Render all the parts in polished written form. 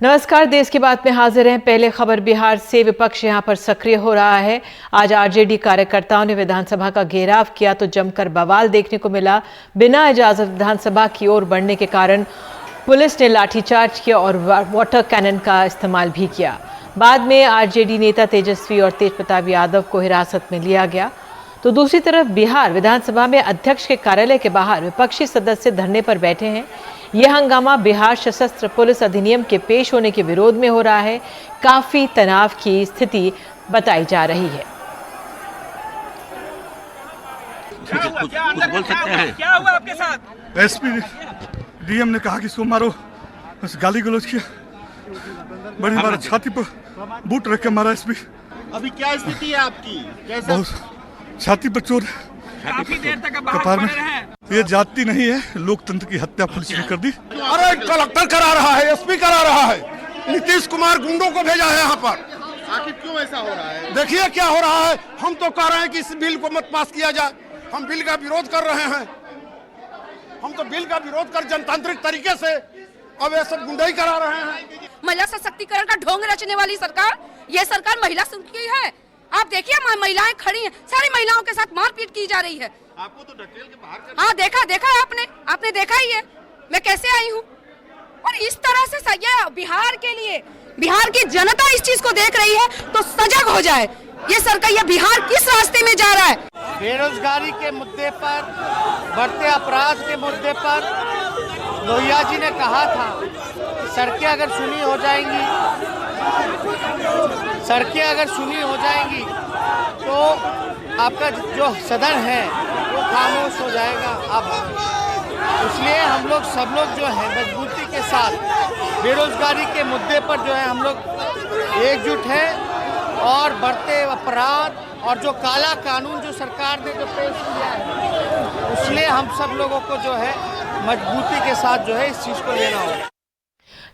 नमस्कार, देश की बात में हाजिर हैं। पहले खबर बिहार से। विपक्ष यहां पर सक्रिय हो रहा है। आज आरजेडी कार्यकर्ताओं ने विधानसभा का घेराव किया तो जमकर बवाल देखने को मिला। बिना इजाजत विधानसभा की ओर बढ़ने के कारण पुलिस ने लाठीचार्ज किया और वाटर कैनन का इस्तेमाल भी किया। बाद में आरजेडी नेता तेजस्वी और तेजप्रताप यादव को हिरासत में लिया गया। तो दूसरी तरफ बिहार विधानसभा में अध्यक्ष के कार्यालय के बाहर विपक्षी सदस्य धरने पर बैठे हैं। यह हंगामा बिहार सशस्त्र पुलिस अधिनियम के पेश होने के विरोध में हो रहा है। काफी तनाव की स्थिति बताई जा रही है। बोल सकते हैं क्या हुआ आपके साथ? एसपी डीएम ने कहा कि इसको मारो, बस गाली गलौज किया, बड़ी मारा, छाती पर बूट रख के मारा। एसपी अभी क्या स्थिति है आपकी? कैसा? बहुत छाती पर चोट, काफी देर तक कपार में। ये जाति नहीं है, लोकतंत्र की हत्या पुलिस ने कर दी। अरे कलेक्टर करा रहा है, एसपी करा रहा है, नीतीश कुमार गुंडों को भेजा है यहाँ पर। आखिर क्यों ऐसा हो रहा है? देखिए क्या हो रहा है। हम तो कह रहे हैं कि इस बिल को मत पास किया जाए। हम बिल का विरोध कर रहे हैं। हम तो बिल का विरोध कर जनतांत्रिक तरीके से, अब ये सब गुंडाई करा रहे हैं। महिला सशक्तिकरण का ढोंग रचने वाली सरकार, ये सरकार महिला संघ की है। आप देखिए महिलाएं खड़ी हैं, सारी महिलाओं के साथ मारपीट की जा रही है। आपको तो ढकेल के बाहर कर... हाँ देखा आपने देखा ही है मैं कैसे आई हूँ। और इस तरह से ये बिहार के लिए, बिहार की जनता इस चीज को देख रही है तो सजग हो जाए। ये सरकार, ये बिहार किस रास्ते में जा रहा है? बेरोजगारी के मुद्दे पर, बढ़ते अपराध के मुद्दे पर लोहिया जी ने कहा था सड़कें अगर सुनी हो जाएंगी, तो आपका जो सदन है वो खामोश हो जाएगा। अब इसलिए हम लोग सब लोग जो है मजबूती के साथ बेरोजगारी के मुद्दे पर जो है हम लोग एकजुट हैं। और बढ़ते अपराध और जो काला कानून जो सरकार ने जो पेश किया है, इसलिए हम सब लोगों को जो है मजबूती के साथ जो है इस चीज़ को लेना होगा।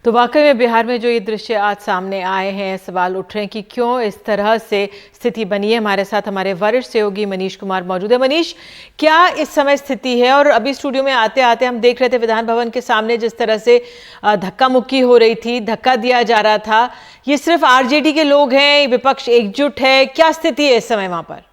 तो वाकई में बिहार में जो ये दृश्य आज सामने आए हैं, सवाल उठ रहे हैं कि क्यों इस तरह से स्थिति बनी है। हमारे साथ हमारे वरिष्ठ सहयोगी मनीष कुमार मौजूद है। मनीष, क्या इस समय स्थिति है? और अभी स्टूडियो में आते आते हम देख रहे थे विधान भवन के सामने जिस तरह से धक्का मुक्की हो रही थी, धक्का दिया जा रहा था। ये सिर्फ आरजेडी के लोग हैं, विपक्ष एकजुट है, क्या स्थिति है इस समय वहां पर?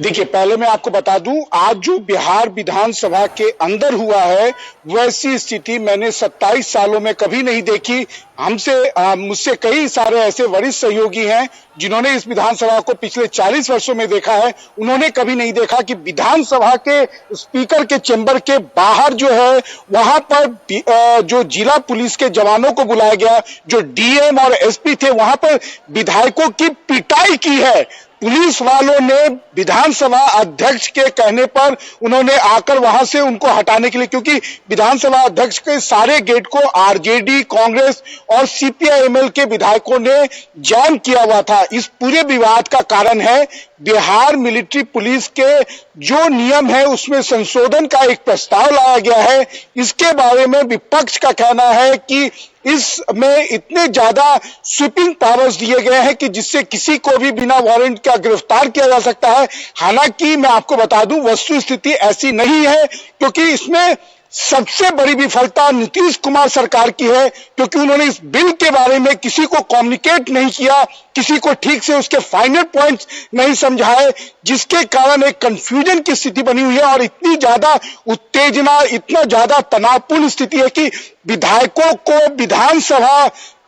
देखिए, पहले मैं आपको बता दूं, आज जो बिहार विधानसभा के अंदर हुआ है वैसी स्थिति मैंने 27 सालों में कभी नहीं देखी। मुझसे कई सारे ऐसे वरिष्ठ सहयोगी हैं जिन्होंने इस विधानसभा को पिछले 40 वर्षों में देखा है। उन्होंने कभी नहीं देखा कि विधानसभा के स्पीकर के चेंबर के बाहर जो है वहां पर जो जिला पुलिस के जवानों को बुलाया गया, जो डीएम और एसपी थे, वहां पर विधायकों की पिटाई की है। पुलिस वालों ने विधानसभा अध्यक्ष के कहने पर उन्होंने आकर वहां से उनको हटाने के लिए, क्योंकि विधानसभा अध्यक्ष के सारे गेट को आरजेडी, कांग्रेस और सीपीआई-एमएल के विधायकों ने जाम किया हुआ था। इस पूरे विवाद का कारण है बिहार मिलिट्री पुलिस के जो नियम है उसमें संशोधन का एक प्रस्ताव लाया गया है। इसके बारे में विपक्ष का कहना है कि इसमें इतने ज्यादा स्वीपिंग पावर्स दिए गए हैं कि जिससे किसी को भी बिना वारंट का गिरफ्तार किया जा सकता है। हालांकि मैं आपको बता दूं, वस्तु स्थिति ऐसी नहीं है, क्योंकि इसमें सबसे बड़ी विफलता नीतीश कुमार सरकार की है, क्योंकि उन्होंने इस बिल के बारे में किसी को कम्युनिकेट नहीं किया, किसी को ठीक से उसके फाइनल पॉइंट्स नहीं समझाए, जिसके कारण एक कंफ्यूजन की स्थिति बनी हुई है। और इतनी ज्यादा उत्तेजना, इतना ज्यादा तनावपूर्ण स्थिति है कि विधायकों को विधानसभा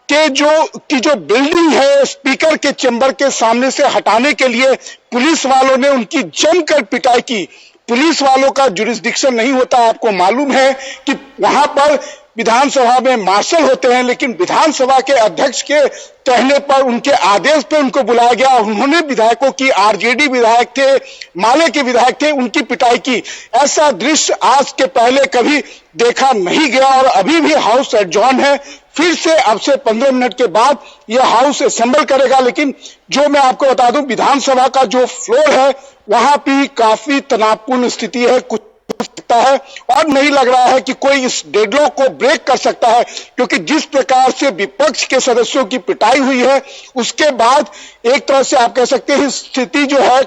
के जो बिल्डिंग है स्पीकर के चेंबर के सामने से हटाने के लिए पुलिस वालों ने उनकी जमकर पिटाई की। पुलिस वालों का जुरिस्डिक्शन नहीं होता, आपको मालूम है कि वहां पर विधानसभा में मार्शल होते हैं, लेकिन विधानसभा के अध्यक्ष के कहने पर, उनके आदेश पे उनको बुलाया गया। उन्होंने विधायकों की, आरजेडी विधायक थे, माले के विधायक थे, उनकी पिटाई की। ऐसा दृश्य आज के पहले कभी देखा नहीं गया। और अभी भी हाउस एडजॉर्न है। फिर से अब से 15 मिनट के बाद यह हाउस असेंबल करेगा। लेकिन जो मैं आपको बता दूं, विधानसभा का जो फ्लोर है वहां भी काफी तनावपूर्ण स्थिति है। कुछ सकता है और नहीं लग रहा है कि कोई इस डेडलॉक को ब्रेक कर सकता है, क्योंकि जिस प्रकार से विपक्ष के सदस्यों की पिटाई हुई है उसके बाद एक तरह से आप कह सकते हैं स्थिति जो है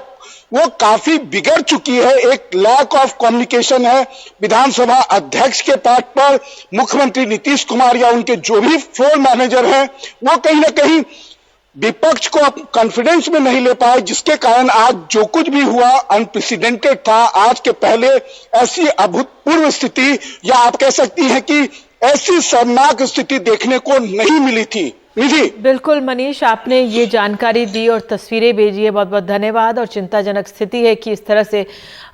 वो काफी बिगड़ चुकी है। एक लैक ऑफ कम्युनिकेशन है विधानसभा अध्यक्ष के पद पर। मुख्यमंत्री नीतीश कुमार या उनके जो भी फ्लोर मैनेजर हैं वो कहीं ना कहीं विपक्ष को कॉन्फिडेंस में नहीं ले पाए, जिसके कारण आज जो कुछ भी हुआ अनप्रेसिडेंटेड था। आज के पहले ऐसी अभूतपूर्व स्थिति, या आप कह सकती हैं कि ऐसी शर्मनाक स्थिति देखने को नहीं मिली थी। निधि, बिल्कुल मनीष, आपने ये जानकारी दी और तस्वीरें भेजी है, बहुत बहुत धन्यवाद। और चिंताजनक स्थिति है कि इस तरह से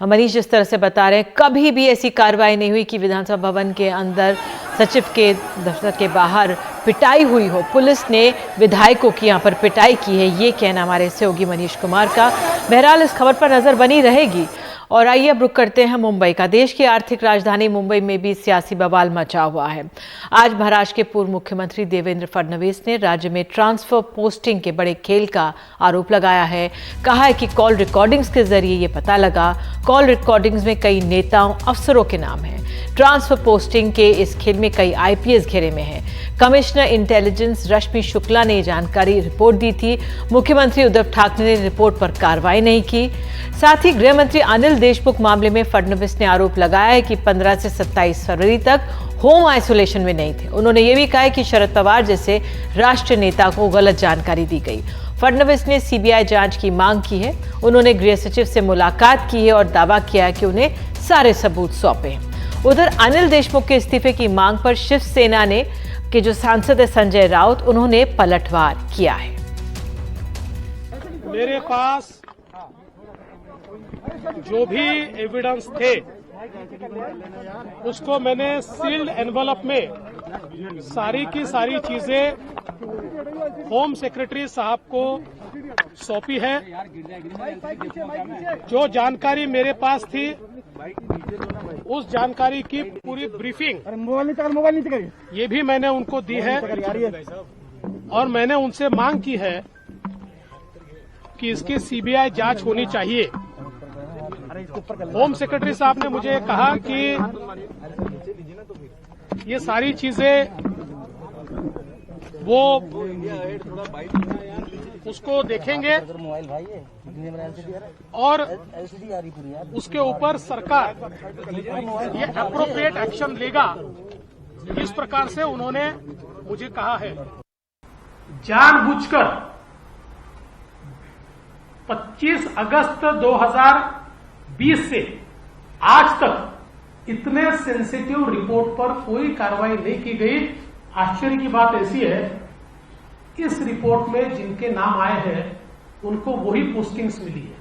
मनीष जिस तरह से बता रहे हैं, कभी भी ऐसी कार्रवाई नहीं हुई कि विधानसभा भवन के अंदर सचिव के दफ्तर के बाहर पिटाई हुई हो। पुलिस ने विधायकों की यहाँ पर पिटाई की है, ये कहना हमारे सहयोगी मनीष कुमार का। बहरहाल इस खबर पर नजर बनी रहेगी। और आइए अब रुक करते हैं मुंबई का। देश की आर्थिक राजधानी मुंबई में भी सियासी बवाल मचा हुआ है। आज महाराष्ट्र के पूर्व मुख्यमंत्री देवेंद्र फडणवीस ने राज्य में ट्रांसफर पोस्टिंग के बड़े खेल का आरोप लगाया है। कहा है कि कॉल रिकॉर्डिंग्स के जरिए ये पता लगा, कॉल रिकॉर्डिंग्स में कई नेताओं अफसरों के नाम हैं। ट्रांसफर पोस्टिंग के इस खेल में कई आईपीएस घेरे में हैं। कमिश्नर इंटेलिजेंस रश्मि शुक्ला ने जानकारी रिपोर्ट दी थी। मुख्यमंत्री उद्धव ठाकरे ने रिपोर्ट पर कार्रवाई नहीं की। साथ ही गृह मंत्री अनिल देशमुख मामले में फडणवीस ने आरोप लगाया है कि 15 से 27 फरवरी तक होम आइसोलेशन में नहीं थे। उन्होंने ये भी कहा है कि शरद पवार जैसे राष्ट्रीय नेता को गलत जानकारी दी गई। फडणवीस ने सीबीआई जांच की मांग की है। उन्होंने गृह सचिव से मुलाकात की है और दावा किया है कि उन्हें सारे सबूत सौंपे हैं। उधर अनिल देशमुख के इस्तीफे की मांग पर शिवसेना ने के जो सांसद है संजय राउत, उन्होंने पलटवार किया है। मेरे पास जो भी एविडेंस थे उसको मैंने सील्ड एनवलप में सारी की सारी चीजें होम सेक्रेटरी साहब को सौंपी है। जो जानकारी मेरे पास थी उस जानकारी की पूरी ब्रीफिंग ये भी मैंने उनको दी है और मैंने उनसे मांग की है कि इसकी सीबीआई जांच होनी चाहिए। होम सेक्रेटरी साहब ने मुझे कहा कि ये सारी चीजें वो उसको देखेंगे और उसके ऊपर सरकार ये अप्रोप्रिएट एक्शन लेगा, इस प्रकार से उन्होंने मुझे कहा है। जानबूझकर 25 अगस्त 2020 से आज तक इतने सेंसिटिव रिपोर्ट पर कोई कार्रवाई नहीं की गई। आश्चर्य की बात ऐसी है, इस रिपोर्ट में जिनके नाम आए हैं उनको वही पोस्टिंग्स मिली है।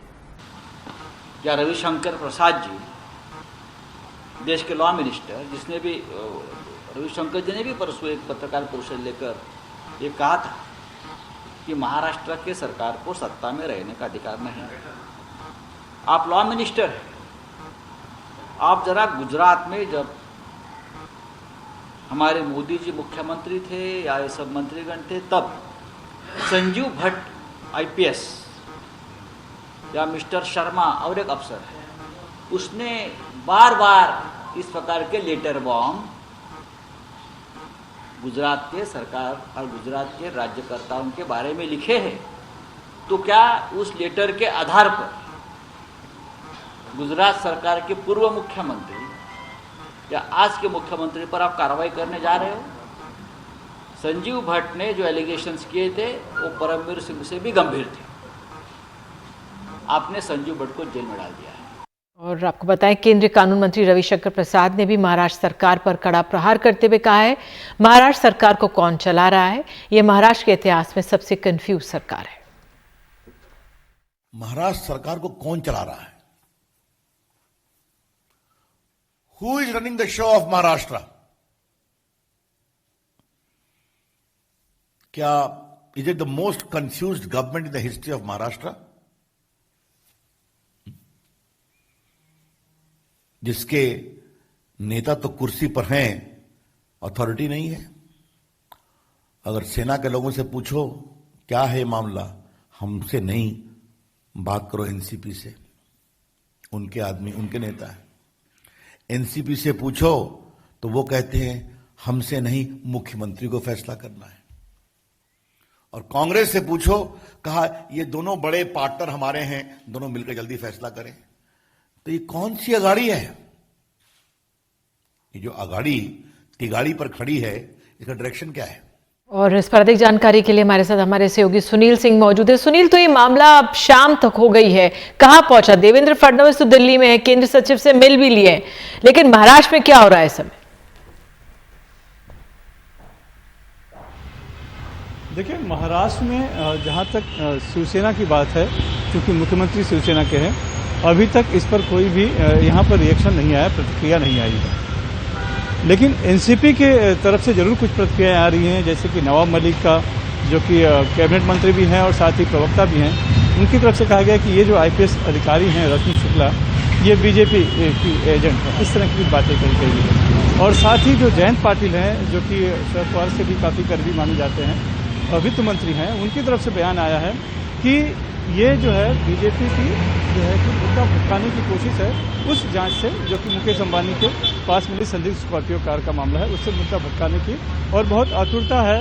या रविशंकर प्रसाद जी, देश के लॉ मिनिस्टर, जिसने भी रविशंकर जी ने भी परसों एक पत्रकार परिषद लेकर ये कहा था कि महाराष्ट्र के सरकार को सत्ता में रहने का अधिकार नहीं है। आप लॉ मिनिस्टर हैं, आप जरा गुजरात में जब हमारे मोदी जी मुख्यमंत्री थे या ये सब मंत्रीगण थे, तब संजीव भट्ट आईपीएस या मिस्टर शर्मा और एक अफसर है, उसने बार बार इस प्रकार के लेटर बॉम्ब गुजरात के सरकार और गुजरात के राज्यकर्ताओं के बारे में लिखे हैं। तो क्या उस लेटर के आधार पर गुजरात सरकार के पूर्व मुख्यमंत्री या आज के मुख्यमंत्री पर आप कार्रवाई करने जा रहे हो? संजीव भट्ट ने जो एलिगेशंस किए थे वो परमवीर सिंह से भी गंभीर थे। आपने संजीव भट्ट को जेल में डाल दिया है। और आपको बताएं, केंद्रीय कानून मंत्री रविशंकर प्रसाद ने भी महाराष्ट्र सरकार पर कड़ा प्रहार करते हुए कहा है, महाराष्ट्र सरकार को कौन चला रहा है? ये महाराष्ट्र के इतिहास में सबसे कंफ्यूज सरकार है। महाराष्ट्र सरकार को कौन चला रहा है? Who is running the show of Maharashtra? क्या is it the most confused government in the history of Maharashtra? जिसके नेता तो कुर्सी पर हैं, अथॉरिटी नहीं है। अगर सेना के लोगों से पूछो क्या है मामला, हमसे नहीं, बात करो एनसीपी से, उनके आदमी, उनके नेता है। एनसीपी से पूछो तो वो कहते हैं हमसे नहीं, मुख्यमंत्री को फैसला करना है। और कांग्रेस से पूछो, कहा ये दोनों बड़े पार्टनर हमारे हैं, दोनों मिलकर जल्दी फैसला करें। तो ये कौन सी अगाड़ी है? ये जो अगाड़ी तिगाड़ी पर खड़ी है, इसका डायरेक्शन क्या है? और इस पर अधिक जानकारी के लिए हमारे साथ हमारे सहयोगी सुनील सिंह मौजूद है। सुनील, तो ये मामला अब शाम तक हो गई है, कहां पहुंचा? देवेंद्र फडणवीस तो दिल्ली में है, केंद्र सचिव से मिल भी लिए हैं, लेकिन महाराष्ट्र में क्या हो रहा है इस समय? देखिए, महाराष्ट्र में जहां तक शिवसेना की बात है, क्योंकि मुख्यमंत्री शिवसेना के हैं, अभी तक इस पर कोई भी यहां पर रिएक्शन नहीं आया, प्रतिक्रिया नहीं आई है। लेकिन एनसीपी के तरफ से जरूर कुछ प्रतिक्रियाएं आ रही हैं, जैसे कि नवाब मलिक का, जो कि कैबिनेट मंत्री भी हैं और साथ ही प्रवक्ता भी हैं, उनकी तरफ से कहा गया कि ये जो आईपीएस अधिकारी हैं रश्मि शुक्ला, ये बीजेपी की एजेंट है, इस तरह की बातें कही गई है। और साथ ही जो जयंत पाटिल हैं, जो कि शरद पवार से भी काफ़ी करीबी माने जाते हैं, वित्त मंत्री हैं, उनकी तरफ से बयान आया है कि ये जो है बीजेपी की जो है कि मुद्दा भटकाने की कोशिश है उस जांच से, जो कि मुकेश अंबानी के पास मिली संदिग्ध स्कॉर्पियो कार का मामला है, उससे मुद्दा भटकाने की, और बहुत आतुरता है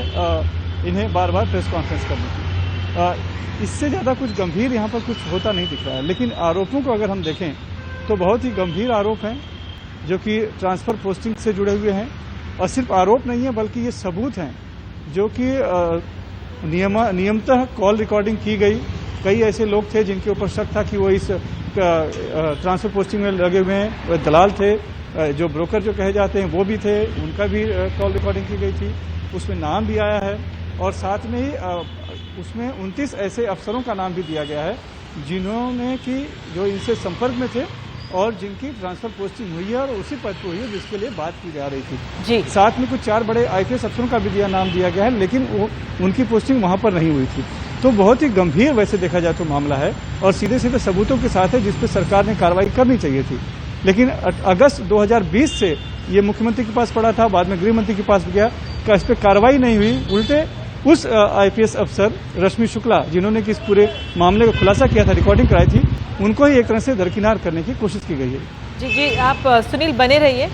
इन्हें बार बार प्रेस कॉन्फ्रेंस करने की। इससे ज़्यादा कुछ गंभीर यहाँ पर कुछ होता नहीं दिख रहा है। लेकिन आरोपों को अगर हम देखें तो बहुत ही गंभीर आरोप हैं, जो कि ट्रांसफर पोस्टिंग से जुड़े हुए हैं, और सिर्फ आरोप नहीं है बल्कि ये सबूत हैं, जो कि नियमतः कॉल रिकॉर्डिंग की गई। कई ऐसे लोग थे जिनके ऊपर शक था कि वो इस ट्रांसफर पोस्टिंग में लगे हुए हैं, दलाल थे, जो ब्रोकर जो कहे जाते हैं वो भी थे, उनका भी कॉल रिकॉर्डिंग की गई थी, उसमें नाम भी आया है। और साथ में ही उसमें 29 ऐसे अफसरों का नाम भी दिया गया है जिन्होंने कि जो इनसे संपर्क में थे और जिनकी ट्रांसफर पोस्टिंग हुई है और उसी पद पर हुई है जिसके लिए बात की जा रही थी जी। साथ में कुछ 4 बड़े आईपीएस अफसरों का भी नाम दिया गया है, लेकिन वो उनकी पोस्टिंग वहां पर नहीं हुई थी। तो बहुत ही गंभीर वैसे देखा जाए तो मामला है, और सीधे सीधे सबूतों के साथ है जिस पर सरकार ने कार्रवाई करनी चाहिए थी। लेकिन अगस्त 2020 से ये मुख्यमंत्री के पास पड़ा था, बाद में गृह मंत्री के पास गया, इस पर कार्रवाई नहीं हुई। उल्टे उस आईपीएस अफसर रश्मि शुक्ला, जिन्होंने कि इस पूरे मामले का खुलासा किया था, रिकॉर्डिंग कराई थी, उनको ही एक तरह से दरकिनार करने की कोशिश की गई है। जी जी, आप सुनील बने रहिए।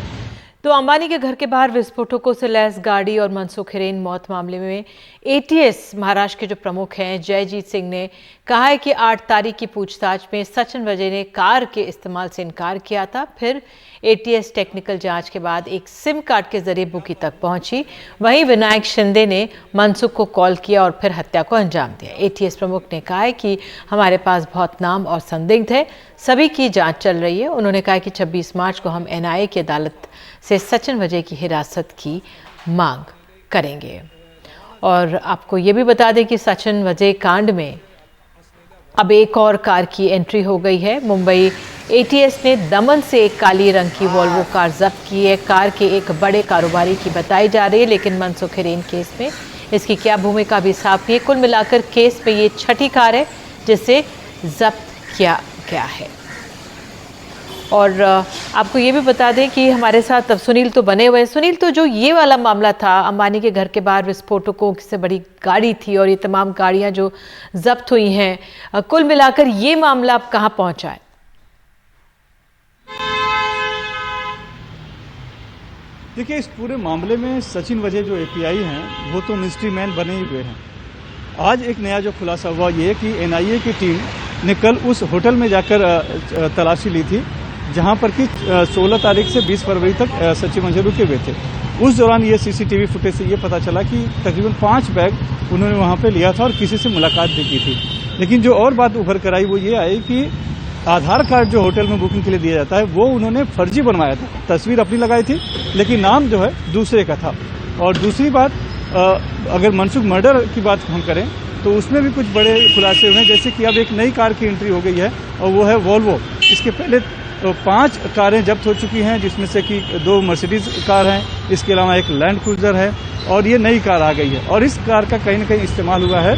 तो अंबानी के घर के बाहर विस्फोटकों से लैस गाड़ी और मनसुख हिरेन मौत मामले में एटीएस महाराष्ट्र के जो प्रमुख हैं जयजीत सिंह ने कहा है कि 8 तारीख की पूछताछ में सचिन वजय ने कार के इस्तेमाल से इनकार किया था। फिर एटीएस टेक्निकल जांच के बाद एक सिम कार्ड के जरिए बुकी तक पहुंची। वहीं विनायक शिंदे ने मनसुख को कॉल किया और फिर हत्या को अंजाम दिया। एटीएस प्रमुख ने कहा है कि हमारे पास बहुत नाम और संदिग्ध है, सभी की जांच चल रही है। उन्होंने कहा कि 26 मार्च को हम एनआईए की अदालत से सचिन वजय की हिरासत की मांग करेंगे। और आपको ये भी बता दें कि सचिन वजय कांड में अब एक और कार की एंट्री हो गई है। मुंबई एटीएस ने दमन से एक काली रंग की वॉल्वो कार जब्त की है। कार के एक बड़े कारोबारी की बताई जा रही है, लेकिन मनसुख हिरेन केस में इसकी क्या भूमिका भी साफ है। कुल मिलाकर केस में ये 6ठी कार है जिसे जब्त किया गया है। और आपको ये भी बता दें कि हमारे साथ अब सुनील तो बने हुए हैं। सुनील, तो जो ये वाला मामला था, अंबानी के घर के बाहर विस्फोटकों से बड़ी गाड़ी थी और ये तमाम गाड़ियां जो जब्त हुई हैं, कुल मिलाकर ये मामला अब कहां पहुंचा है? देखिए, इस पूरे मामले में सचिन वजय जो एपीआई हैं वो तो मिस्ट्री मैन बने ही हुए हैं। आज एक नया जो खुलासा हुआ ये कि एनआईए की टीम ने कल उस होटल में जाकर तलाशी ली थी जहां पर कि 16 तारीख से 20 फरवरी तक सचिन वजय रुके हुए थे। उस दौरान ये सीसीटीवी फुटेज से ये पता चला कि तकरीबन 5 बैग उन्होंने वहां पे लिया था और किसी से मुलाकात भी की थी। लेकिन जो और बात उभर कर आई वो ये आई कि आधार कार्ड जो होटल में बुकिंग के लिए दिया जाता है वो उन्होंने फर्जी बनवाया था। तस्वीर अपनी लगाई थी लेकिन नाम जो है दूसरे का था। और दूसरी बात, अगर मनसुख मर्डर की बात हम करें तो उसमें भी कुछ बड़े खुलासे हुए हैं, जैसे कि अब एक नई कार की एंट्री हो गई है और वो है वॉल्वो। इसके पहले 5 कारें जब्त हो चुकी हैं, जिसमें से कि 2 मर्सिडीज कार हैं, इसके अलावा एक लैंड क्रूजर है और ये नई कार आ गई है। और इस कार का कहीं न कहीं इस्तेमाल हुआ है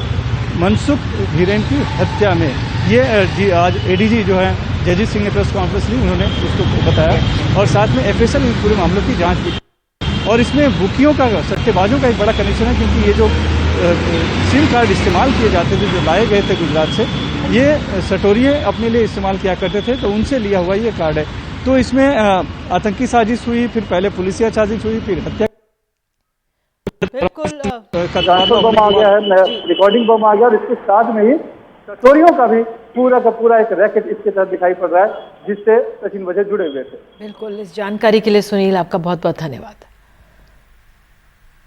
मनसुख हिरेन की हत्या में। ये आज एडीजी जो है जयजीत सिंह ने प्रेस कॉन्फ्रेंस ली, उन्होंने उसको बताया और साथ में एफएसएल इस पूरे मामलों की जांच की। और इसमें बुकियों का, सट्टेबाजों का एक बड़ा कनेक्शन है, क्योंकि ये जो सिम कार्ड इस्तेमाल किए जाते थे जो लाए गए थे गुजरात से, ये सटोरिये अपने लिए इस्तेमाल किया करते थे, तो उनसे लिया हुआ ये कार्ड है। तो इसमें आतंकी साजिश हुई, फिर पहले पुलिसिया साजिश हुई, फिर हत्या। बिल्कुल ट्रांसफर बम आ गया है, रिकॉर्डिंग बम आ गया, और इसके साथ में ही चोरियों का भी पूरा का पूरा एक रैकेट इसके तहत दिखाई पड़ रहा है, जिससे सचिन वजह जुड़े हुए थे। बिल्कुल, इस जानकारी के लिए सुनील आपका बहुत बहुत धन्यवाद।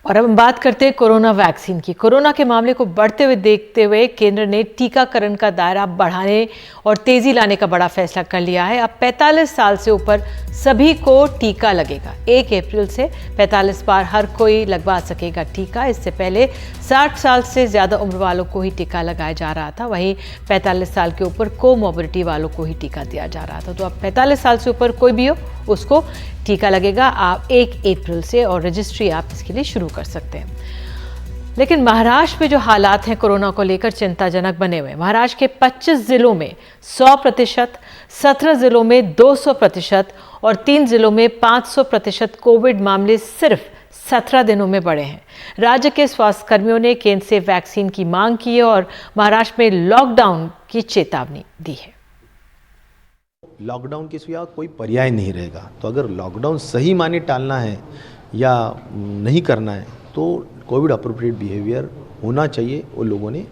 और अब हम बात करते हैं कोरोना वैक्सीन की। कोरोना के मामले को बढ़ते हुए देखते हुए केंद्र ने टीकाकरण का दायरा बढ़ाने और तेजी लाने का बड़ा फैसला कर लिया है। अब 45 साल से ऊपर सभी को टीका लगेगा। 1 अप्रैल से 45 पार हर कोई लगवा सकेगा टीका। इससे पहले 60 साल से ज़्यादा उम्र वालों को ही टीका लगाया जा रहा था, वहीं 45 साल के ऊपर कोमोबिडिटी वालों को ही टीका दिया जा रहा था। तो अब 45 साल से ऊपर कोई भी हो उसको टीका लगेगा आप 1 अप्रैल से, और रजिस्ट्री आप इसके लिए शुरू कर सकते हैं। लेकिन महाराष्ट्र में जो हालात हैं कोरोना को लेकर चिंताजनक बने हुए हैं। महाराष्ट्र के 25 जिलों में 100%, 17 जिलों में 200% और 3 जिलों में 500% कोविड मामले सिर्फ 17 दिनों में बढ़े हैं। राज्य के स्वास्थ्य कर्मियों ने केंद्र से वैक्सीन की मांग की है और महाराष्ट्र में लॉकडाउन की चेतावनी दी है। लॉकडाउन के सिवा कोई पर्याय नहीं रहेगा, तो अगर लॉकडाउन सही माने टालना है या नहीं करना है तो कोविड अप्रोप्रिएट बिहेवियर होना चाहिए और लोगों ने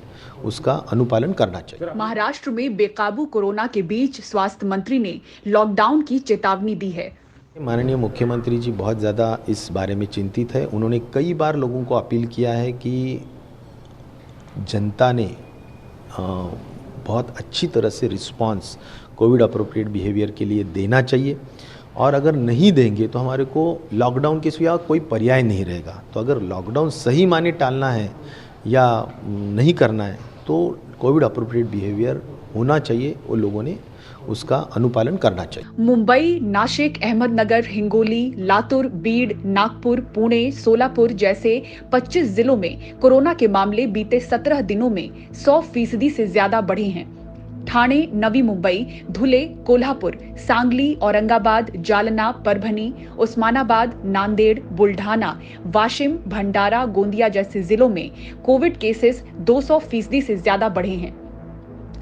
उसका अनुपालन करना चाहिए। महाराष्ट्र में बेकाबू कोरोना के बीच स्वास्थ्य मंत्री ने लॉकडाउन की चेतावनी दी है। माननीय मुख्यमंत्री जी बहुत ज़्यादा इस बारे में चिंतित है। उन्होंने कई बार लोगों को अपील किया है कि जनता ने बहुत अच्छी तरह से रिस्पांस कोविड अप्रोप्रिएट बिहेवियर के लिए देना चाहिए, और अगर नहीं देंगे तो हमारे को लॉकडाउन के सिवा कोई पर्याय नहीं रहेगा। तो अगर लॉकडाउन सही माने टालना है या नहीं करना है तो कोविड अप्रोप्रिएट बिहेवियर होना चाहिए और लोगों ने उसका अनुपालन करना चाहिए। मुंबई, नासिक, अहमदनगर, हिंगोली, लातूर, बीड़, नागपुर, पुणे, सोलापुर जैसे 25 जिलों में कोरोना के मामले बीते 17 दिनों में 100% से ज्यादा बढ़े हैं। ठाणे, नवी मुंबई, धुले, कोल्हापुर, सांगली, औरंगाबाद, जालना, परभणी, उस्मानाबाद, नांदेड़, बुल्ढाना, वाशिम, भंडारा, गोंदिया जैसे जिलों में कोविड केसेस 200% से ज्यादा बढ़े हैं।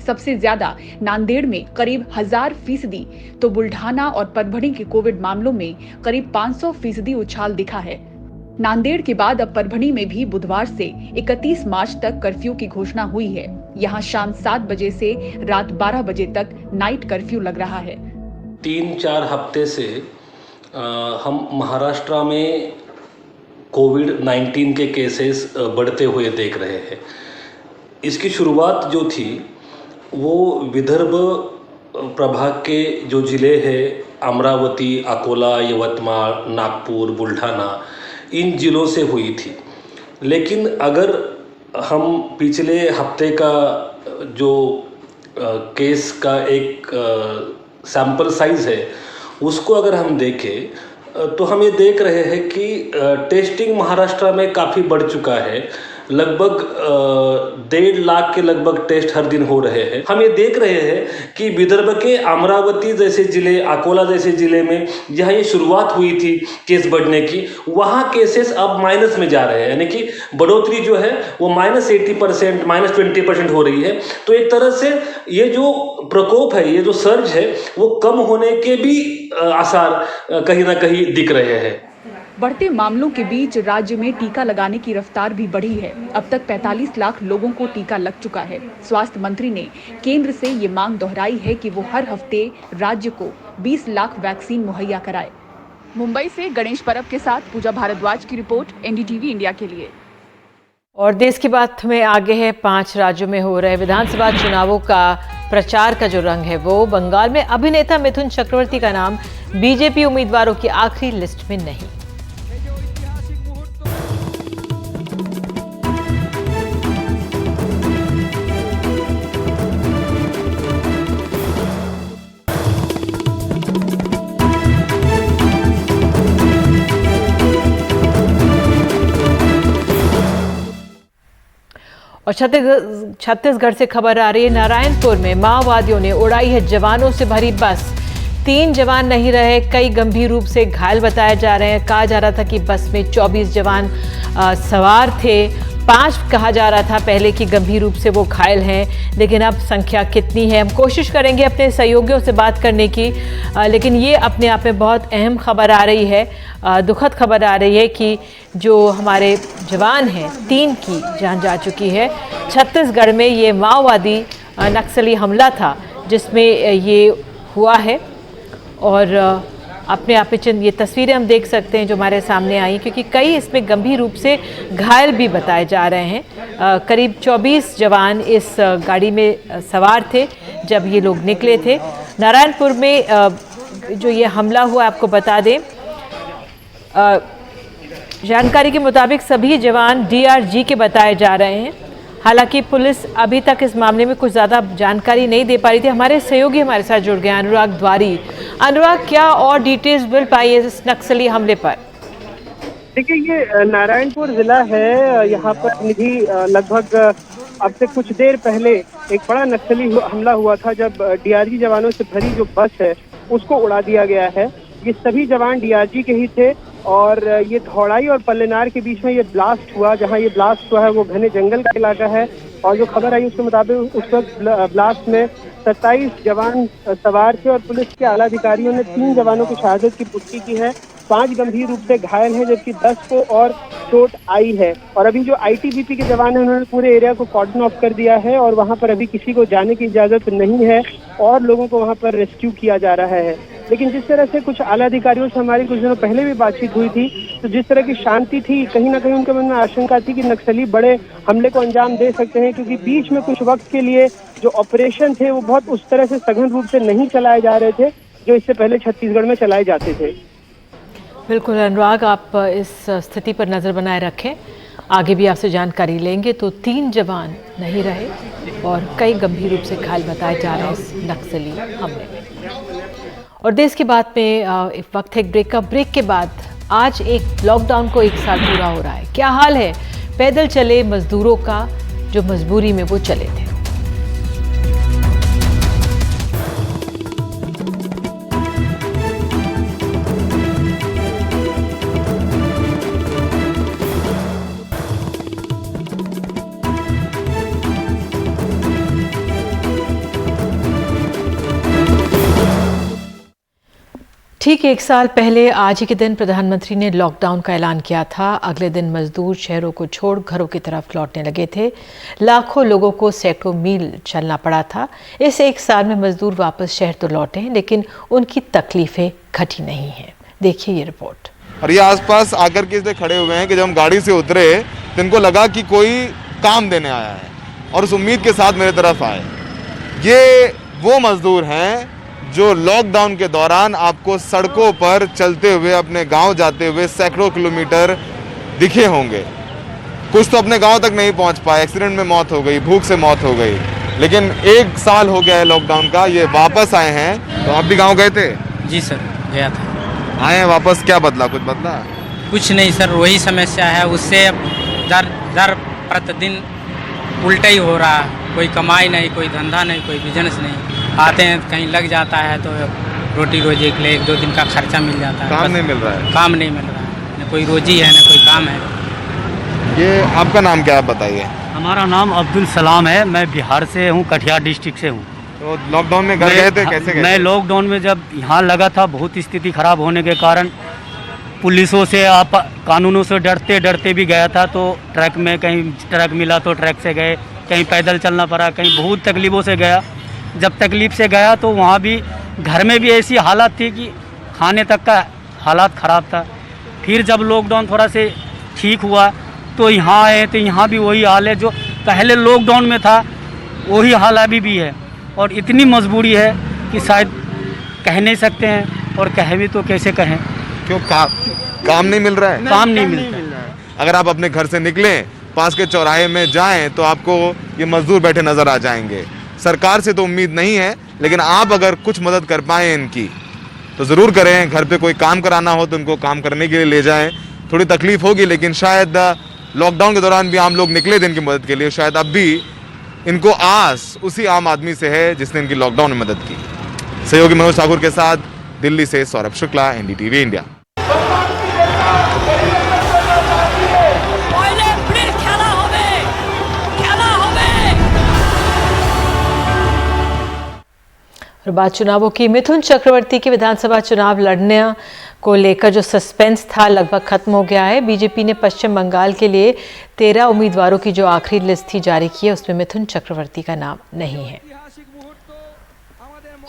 सबसे ज्यादा नांदेड़ में करीब 1000%, तो बुल्ढाना और परभणी के कोविड मामलों में करीब 500% उछाल दिखा है। नांदेड़ के बाद अब परभणी में भी बुधवार से 31 मार्च तक कर्फ्यू की घोषणा हुई है। यहाँ शाम 7 बजे से रात 12 बजे तक नाइट कर्फ्यू लग रहा है। 3-4 हफ्ते से हम महाराष्ट्र में कोविड-19 के केसेस बढ़ते हुए देख रहे हैं। इसकी शुरुआत जो थी वो विदर्भ प्रभाग के जो ज़िले हैं अमरावती, अकोला, यवतमाळ, नागपुर, बुल्ढाना, इन ज़िलों से हुई थी। लेकिन अगर हम पिछले हफ्ते का जो केस का एक सैंपल साइज़ है उसको अगर हम देखें तो हम ये देख रहे हैं कि टेस्टिंग महाराष्ट्र में काफ़ी बढ़ चुका है। लगभग 1.5 लाख के लगभग टेस्ट हर दिन हो रहे हैं। हम ये देख रहे हैं कि विदर्भ के अमरावती जैसे ज़िले, अकोला जैसे ज़िले में जहाँ ये शुरुआत हुई थी केस बढ़ने की, वहाँ केसेस अब माइनस में जा रहे हैं, यानी कि बढ़ोतरी जो है वो -80%, -20% हो रही है। तो एक तरह से ये जो प्रकोप है, ये जो सर्ज है, वो कम होने के भी आसार कहीं ना कहीं दिख रहे हैं। बढ़ते मामलों के बीच राज्य में टीका लगाने की रफ्तार भी बढ़ी है। अब तक 45 लाख लोगों को टीका लग चुका है। स्वास्थ्य मंत्री ने केंद्र से ये मांग दोहराई है कि वो हर हफ्ते राज्य को 20 लाख वैक्सीन मुहैया कराए। मुंबई से गणेश परब के साथ पूजा भारद्वाज की रिपोर्ट, एनडीटीवी इंडिया के लिए। और देश की बात में आगे है 5 राज्यों में हो रहे विधानसभा चुनावों का प्रचार का जो रंग है वो बंगाल में अभिनेता मिथुन चक्रवर्ती का नाम बीजेपी उम्मीदवारों की आखिरी लिस्ट में नहीं। और छत्तीसगढ़ से खबर आ रही है, नारायणपुर में माओवादियों ने उड़ाई है जवानों से भरी बस। 3 जवान नहीं रहे, कई गंभीर रूप से घायल बताए जा रहे हैं। कहा जा रहा था कि बस में 24 जवान सवार थे। 5 कहा जा रहा था पहले कि गंभीर रूप से वो घायल हैं, लेकिन अब संख्या कितनी है हम कोशिश करेंगे अपने सहयोगियों से बात करने की। लेकिन ये अपने आप में बहुत अहम खबर आ रही है, दुखद खबर आ रही है कि जो हमारे जवान हैं 3 की जान जा चुकी है। छत्तीसगढ़ में ये माओवादी नक्सली हमला था जिसमें ये हुआ है और अपने आप में चंद ये तस्वीरें हम देख सकते हैं जो हमारे सामने आई, क्योंकि कई इसमें गंभीर रूप से घायल भी बताए जा रहे हैं। करीब 24 जवान इस गाड़ी में सवार थे जब ये लोग निकले थे। नारायणपुर में जो ये हमला हुआ आपको बता दें, जानकारी के मुताबिक सभी जवान डीआरजी के बताए जा रहे हैं। हालांकि पुलिस अभी तक इस मामले में कुछ ज़्यादा जानकारी नहीं दे पा रही थी। हमारे सहयोगी हमारे साथ जुड़ गए अनुराग द्वारी। अनुराग, क्या और डिटेल्स मिल पाई है इस नक्सली हमले पर? देखिए, ये नारायणपुर जिला है। यहाँ पर निधि लगभग अब से कुछ देर पहले एक बड़ा नक्सली हमला हुआ था जब डीआरजी जवानों से भरी जो बस है उसको उड़ा दिया गया है। ये सभी जवान डीआरजी के ही थे और ये धौड़ाई और पल्लेनार के बीच में ये ब्लास्ट हुआ। जहाँ ये ब्लास्ट हुआ है वो घने जंगल का इलाका है और जो खबर आई उसके मुताबिक उस वक्त ब्लास्ट में 27 जवान सवार थे और पुलिस के आला अधिकारियों ने 3 जवानों की शहादत की पुष्टि की है। 5 गंभीर रूप से घायल हैं जबकि 10 को और चोट आई है। और अभी जो आईटीबीपी के जवान हैं उन्होंने पूरे एरिया को कॉर्डन ऑफ कर दिया है और वहाँ पर अभी किसी को जाने की इजाज़त नहीं है और लोगों को वहाँ पर रेस्क्यू किया जा रहा है। लेकिन जिस तरह से कुछ आला अधिकारियों से हमारी कुछ दिनों पहले भी बातचीत हुई थी, तो जिस तरह की शांति थी, कहीं ना कहीं उनके मन में आशंका थी कि नक्सली बड़े हमले को अंजाम दे सकते हैं, क्योंकि बीच में कुछ वक्त के लिए जो ऑपरेशन थे वो बहुत उस तरह से सघन रूप से नहीं चलाए जा रहे थे जो इससे पहले छत्तीसगढ़ में चलाए जाते थे। बिल्कुल अनुराग, आप इस स्थिति पर नज़र बनाए रखें, आगे भी आपसे जानकारी लेंगे। तो 3 जवान नहीं रहे और कई गंभीर रूप से घायल बताए जा रहे हैं इस नक्सली हमले में। और देश की बात में वक्त है एक ब्रेक का। ब्रेक के बाद आज एक लॉकडाउन को 1 साल पूरा हो रहा है। क्या हाल है पैदल चले मजदूरों का जो मजबूरी में वो चले थे? ठीक 1 साल पहले आज ही के दिन प्रधानमंत्री ने लॉकडाउन का ऐलान किया था। अगले दिन मजदूर शहरों को छोड़ घरों की तरफ लौटने लगे थे। लाखों लोगों को सैकड़ों मील चलना पड़ा था। इस 1 साल में मजदूर वापस शहर तो लौटे हैं, लेकिन उनकी तकलीफें घटी नहीं हैं। देखिए ये रिपोर्ट। और ये आसपास आकर के इसलिए खड़े हुए हैं कि जब हम गाड़ी से उतरे तो इनको लगा कि कोई काम देने आया है और उस उम्मीद के साथ मेरे तरफ आए। ये वो मजदूर हैं जो लॉकडाउन के दौरान आपको सड़कों पर चलते हुए अपने गांव जाते हुए सैकड़ों किलोमीटर दिखे होंगे। कुछ तो अपने गांव तक नहीं पहुंच पाए, एक्सीडेंट में मौत हो गई, भूख से मौत हो गई। लेकिन 1 साल हो गया है लॉकडाउन का, ये वापस आए हैं। तो आप भी गांव गए थे? जी सर, गया था। आए हैं वापस, क्या बदला? कुछ बदला? कुछ नहीं सर, वही समस्या है। उससे दर प्रतिदिन उल्टा ही हो रहा है। कोई कमाई नहीं, कोई धंधा नहीं, कोई बिजनेस नहीं। आते हैं कहीं लग जाता है तो रोटी रोजी के लिए 1-2 दिन का खर्चा मिल जाता है। काम नहीं मिल रहा है? काम नहीं मिल रहा है, न कोई रोजी है न कोई काम है। ये आपका नाम क्या है बताइए? हमारा नाम अब्दुल सलाम है। मैं बिहार से हूँ, कटिहार डिस्ट्रिक्ट से हूँ। तो लॉकडाउन में घर गए थे, कैसे गए? मैं लॉकडाउन में जब यहाँ लगा था, बहुत स्थिति खराब होने के कारण पुलिसों से आप कानूनों से डरते डरते भी गया था। तो ट्रक में कहीं ट्रक मिला तो ट्रक से गए, कहीं पैदल चलना पड़ा, कहीं बहुत तकलीफ़ों से गया। जब तकलीफ़ से गया तो वहाँ भी घर में भी ऐसी हालत थी कि खाने तक का हालात ख़राब था। फिर जब लॉकडाउन थोड़ा से ठीक हुआ तो यहाँ आए तो यहाँ भी वही हाल है जो पहले लॉकडाउन में था, वही हाल अभी भी है। और इतनी मजबूरी है कि शायद कह नहीं सकते हैं, और कहें भी तो कैसे कहें। क्यों? काम नहीं मिल रहा है? काम नहीं मिलता है। अगर आप अपने घर से निकलें, पास के चौराहे में जाएं तो आपको ये मजदूर बैठे नजर आ जाएंगे। सरकार से तो उम्मीद नहीं है, लेकिन आप अगर कुछ मदद कर पाएं इनकी तो ज़रूर करें। घर पे कोई काम कराना हो तो इनको काम करने के लिए ले जाएं। थोड़ी तकलीफ होगी, लेकिन शायद लॉकडाउन के दौरान भी आम लोग निकले थे इनकी मदद के लिए। शायद अब भी इनको आस उसी आम आदमी से है जिसने इनकी लॉकडाउन में मदद की। सहयोगी मनोज ठाकुर के साथ दिल्ली से सौरभ शुक्ला, NDTV इंडिया। खेला और बात चुनावों की। मिथुन चक्रवर्ती के विधानसभा चुनाव लड़ने को लेकर जो सस्पेंस था लगभग खत्म हो गया है। बीजेपी ने पश्चिम बंगाल के लिए 13 उम्मीदवारों की जो आखिरी लिस्ट थी जारी की है, उसमें मिथुन चक्रवर्ती का नाम नहीं है।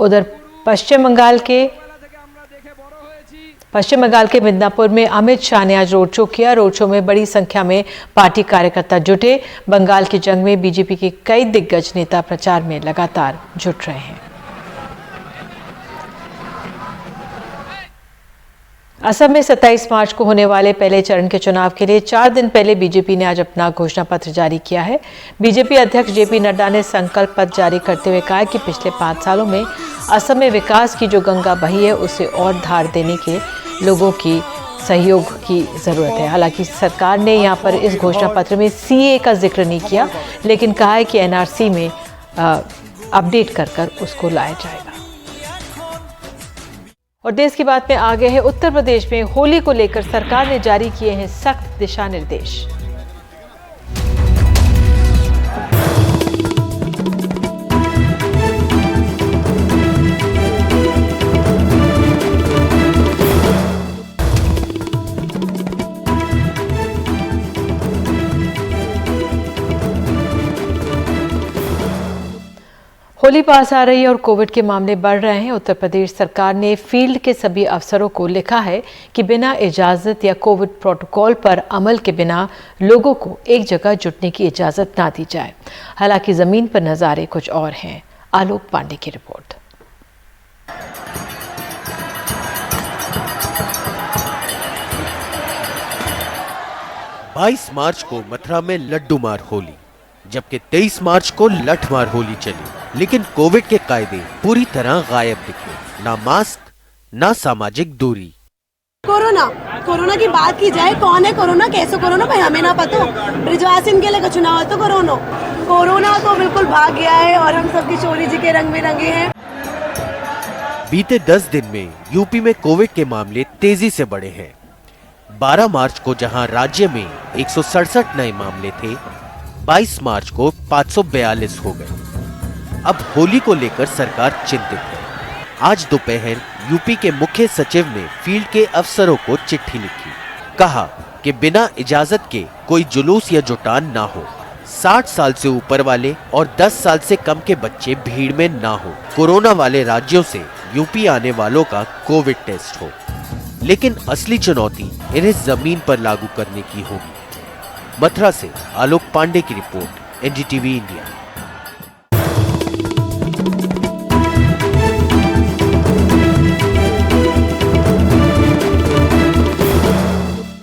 उधर पश्चिम बंगाल के मिदनापुर में अमित शाह ने आज रोड शो किया। रोड शो में बड़ी संख्या में पार्टी कार्यकर्ता जुटे। बंगाल की जंग में बीजेपी के कई दिग्गज नेता प्रचार में लगातार जुट रहे हैं। असम में 27 मार्च को होने वाले पहले चरण के चुनाव के लिए 4 दिन पहले बीजेपी ने आज अपना घोषणा पत्र जारी किया है। बीजेपी अध्यक्ष जेपी नड्डा ने संकल्प पत्र जारी करते हुए कहा कि पिछले 5 सालों में असम में विकास की जो गंगा बही है उसे और धार देने के लोगों की सहयोग की जरूरत है। हालांकि सरकार ने यहां पर इस घोषणा पत्र में सीए का जिक्र नहीं किया, लेकिन कहा है कि एनआरसी में अपडेट कर उसको लाया जाएगा। और देश की बात में आगे है, उत्तर प्रदेश में होली को लेकर सरकार ने जारी किए हैं सख्त दिशा निर्देश। होली पास आ रही है और कोविड के मामले बढ़ रहे हैं। उत्तर प्रदेश सरकार ने फील्ड के सभी अफसरों को लिखा है कि बिना इजाजत या कोविड प्रोटोकॉल पर अमल के बिना लोगों को एक जगह जुटने की इजाजत ना दी जाए। हालांकि जमीन पर नजारे कुछ और हैं। आलोक पांडे की रिपोर्ट। बाईस मार्च को मथुरा में लड्डू मार होली, जबकि 23 मार्च को लठ मार होली चली। लेकिन कोविड के कायदे पूरी तरह गायब दिखे। ना मास्क, ना सामाजिक दूरी। कोरोना की बात की जाए, कौन है कोरोना, कैसे कोरोना, भाई हमें ना पता। ब्रिजवासिन के लिए चुनाव है तो कोरोना तो बिल्कुल भाग गया है और हम सबकी चोरी जी के रंग में रंगे हैं। बीते 10 दिन में यूपी में कोविड के मामले तेजी से बढ़े हैं। 12 मार्च को जहां राज्य में 167 नए मामले थे, 22 मार्च को 542 हो गए। अब होली को लेकर सरकार चिंतित है। आज दोपहर यूपी के मुख्य सचिव ने फील्ड के अफसरों को चिट्ठी लिखी। कहा कि बिना इजाजत के कोई जुलूस या जुटान ना हो। 60 साल से ऊपर वाले और 10 साल से कम के बच्चे भीड़ में ना हो। कोरोना वाले राज्यों से यूपी आने वालों का कोविड टेस्ट हो। लेकिन असली चुनौती इन्हें जमीन पर लागू करने की होगी। मथुरा से आलोक पांडे की रिपोर्ट, एनडीटीवी इंडिया।